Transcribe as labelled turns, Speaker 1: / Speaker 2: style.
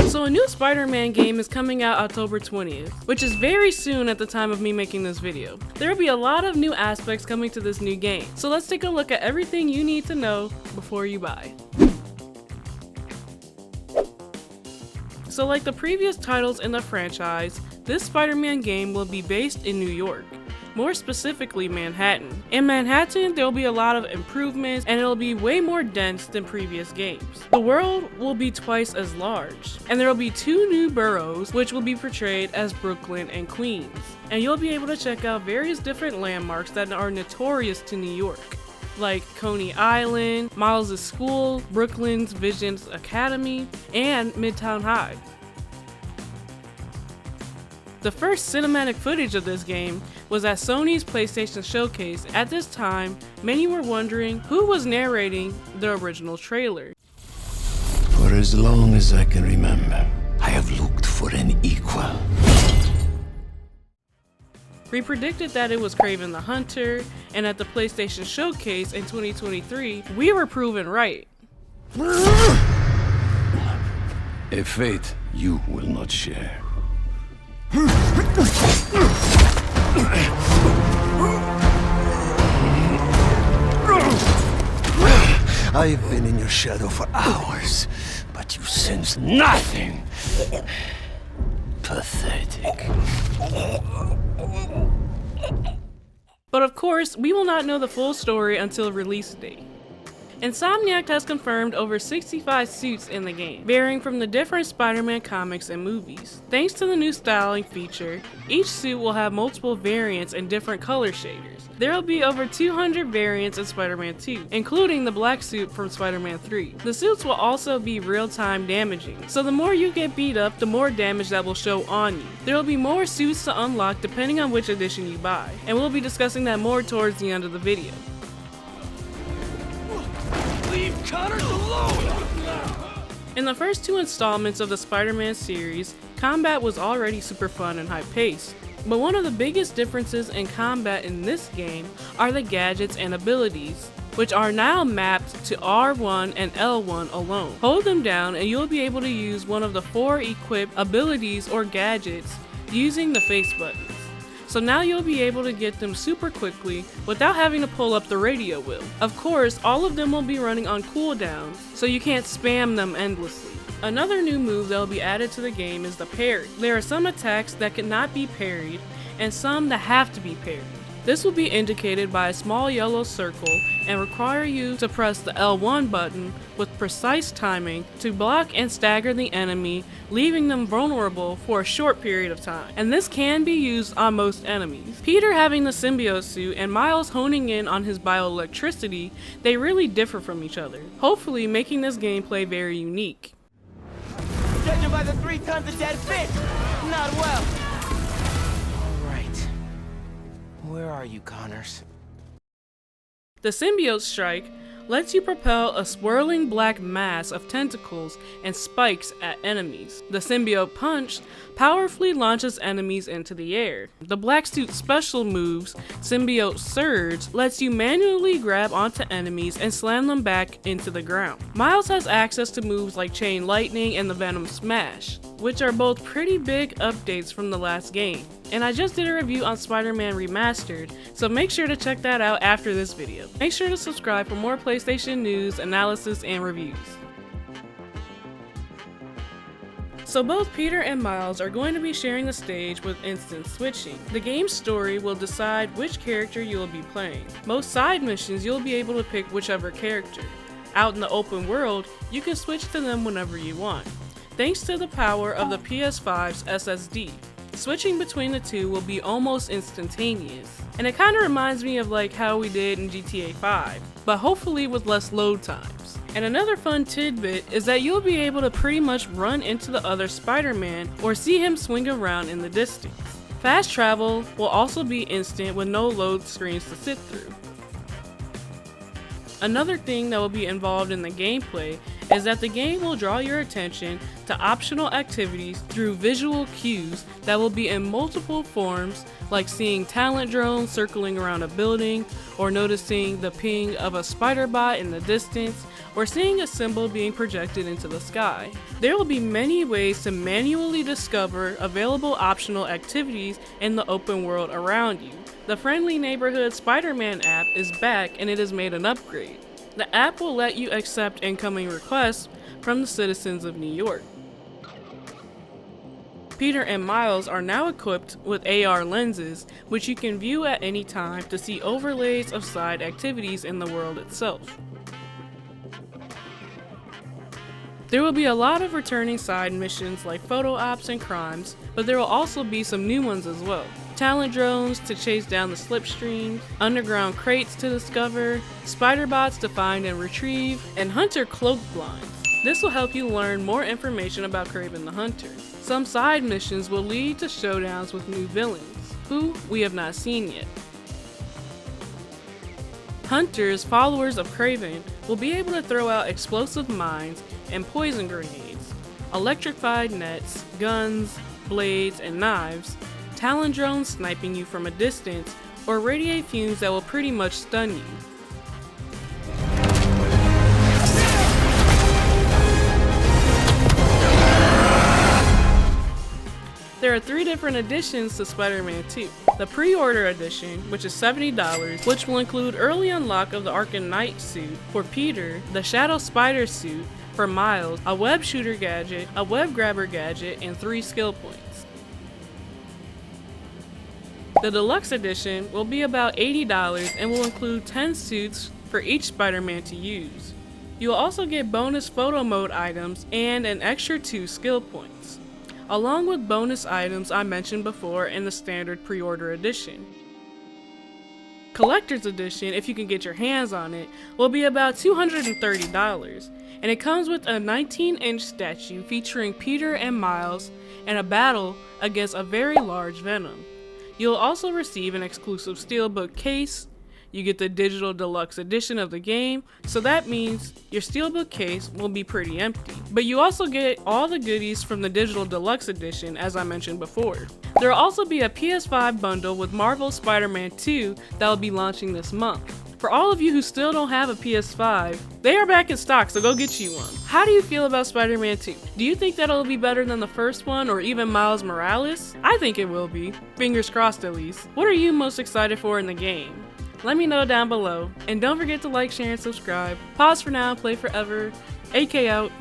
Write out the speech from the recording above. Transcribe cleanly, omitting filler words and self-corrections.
Speaker 1: So a new Spider-Man game is coming out October 20th, which is very soon at the time of me making this video. There will be a lot of new aspects coming to this new game, so let's take a look at everything you need to know before you buy. So like the previous titles in the franchise, this Spider-Man game will be based in New York. More specifically Manhattan. In Manhattan, there will be a lot of improvements and it'll be way more dense than previous games. The world will be twice as large, and there will be 2 new boroughs which will be portrayed as Brooklyn and Queens. And you'll be able to check out various different landmarks that are notorious to New York, like Coney Island, Miles' school, Brooklyn's Visions Academy, and Midtown High. The first cinematic footage of this game was at Sony's PlayStation Showcase. At this time, many were wondering who was narrating the original trailer.
Speaker 2: For as long as I can remember, I have looked for an equal.
Speaker 1: We predicted that it was Kraven the Hunter, and at the PlayStation Showcase in 2023, we were proven right.
Speaker 2: A fate you will not share. I've been in your shadow for hours, but you sense nothing. Pathetic.
Speaker 1: But of course, we will not know the full story until release date. Insomniac has confirmed over 65 suits in the game, varying from the different Spider-Man comics and movies. Thanks to the new styling feature, each suit will have multiple variants and different color shaders. There will be over 200 variants in Spider-Man 2, including the black suit from Spider-Man 3. The suits will also be real-time damaging, so the more you get beat up, the more damage that will show on you. There will be more suits to unlock depending on which edition you buy, and we'll be discussing that more towards the end of the video.
Speaker 2: Leave Connors alone!
Speaker 1: In the first 2 installments of the Spider-Man series, combat was already super fun and high-paced. But one of the biggest differences in combat in this game are the gadgets and abilities, which are now mapped to R1 and L1 alone. Hold them down and you'll be able to use one of the 4 equipped abilities or gadgets using the face buttons. So now you'll be able to get them super quickly without having to pull up the radio wheel. Of course, all of them will be running on cooldowns, so you can't spam them endlessly. Another new move that will be added to the game is the parry. There are some attacks that cannot be parried and some that have to be parried. This will be indicated by a small yellow circle and require you to press the L1 button with precise timing to block and stagger the enemy, leaving them vulnerable for a short period of time. And this can be used on most enemies. Peter having the symbiote suit and Miles honing in on his bioelectricity, they really differ from each other, hopefully making this gameplay very unique.
Speaker 3: Judging by the 3 tons of dead fish, not well. All right. Where are you, Connors?
Speaker 1: The symbiote strike lets you propel a swirling black mass of tentacles and spikes at enemies. The symbiote punch powerfully launches enemies into the air. The black suit's special moves, symbiote surge, lets you manually grab onto enemies and slam them back into the ground. Miles has access to moves like chain lightning and the venom smash, which are both pretty big updates from the last game. And I just did a review on Spider-Man Remastered, so make sure to check that out after this video. Make sure to subscribe for more PlayStation news, analysis, and reviews. So both Peter and Miles are going to be sharing the stage with instant switching. The game's story will decide which character you will be playing. Most side missions you'll be able to pick whichever character. Out in the open world, you can switch to them whenever you want, thanks to the power of the PS5's SSD. Switching between the two will be almost instantaneous, and it kind of reminds me of like how we did in GTA 5, but hopefully with less load times. And another fun tidbit is that you'll be able to pretty much run into the other Spider-Man or see him swing around in the distance. Fast travel will also be instant with no load screens to sit through. Another thing that will be involved in the gameplay is that the game will draw your attention to optional activities through visual cues that will be in multiple forms, like seeing talent drones circling around a building, or noticing the ping of a spider bot in the distance, or seeing a symbol being projected into the sky. There will be many ways to manually discover available optional activities in the open world around you. The Friendly Neighborhood Spider-Man app is back, and it has made an upgrade. The app will let you accept incoming requests from the citizens of New York. Peter and Miles are now equipped with AR lenses, which you can view at any time to see overlays of side activities in the world itself. There will be a lot of returning side missions like photo ops and crimes, but there will also be some new ones as well. Talent drones to chase down the slipstream, underground crates to discover, spider bots to find and retrieve, and hunter cloak blinds. This will help you learn more information about Kraven the Hunter. Some side missions will lead to showdowns with new villains, who we have not seen yet. Hunters, followers of Kraven, will be able to throw out explosive mines and poison grenades, electrified nets, guns, blades, and knives, talent drones sniping you from a distance, or radiate fumes that will pretty much stun you. There are 3 different editions to Spider-Man 2. The pre-order edition, which is $70, which will include early unlock of the Arkham Knight suit for Peter, the Shadow Spider suit for Miles, a web shooter gadget, a web grabber gadget, and 3 skill points. The deluxe edition will be about $80 and will include 10 suits for each Spider-Man to use. You will also get bonus photo mode items and an extra 2 skill points, along with bonus items I mentioned before in the standard pre-order edition. Collector's edition, if you can get your hands on it, will be about $230, and it comes with a 19-inch statue featuring Peter and Miles and a battle against a very large Venom. You'll also receive an exclusive steelbook case. You get the digital deluxe edition of the game, so that means your steelbook case will be pretty empty. But you also get all the goodies from the digital deluxe edition, as I mentioned before. There will also be a PS5 bundle with Marvel's Spider-Man 2 that will be launching this month. For all of you who still don't have a PS5, they are back in stock, so go get you one. How do you feel about Spider-Man 2? Do you think that it'll be better than the first one, or even Miles Morales? I think it will be. Fingers crossed at least. What are you most excited for in the game? Let me know down below, and don't forget to like, share, and subscribe. Pause for now, play forever. AK out.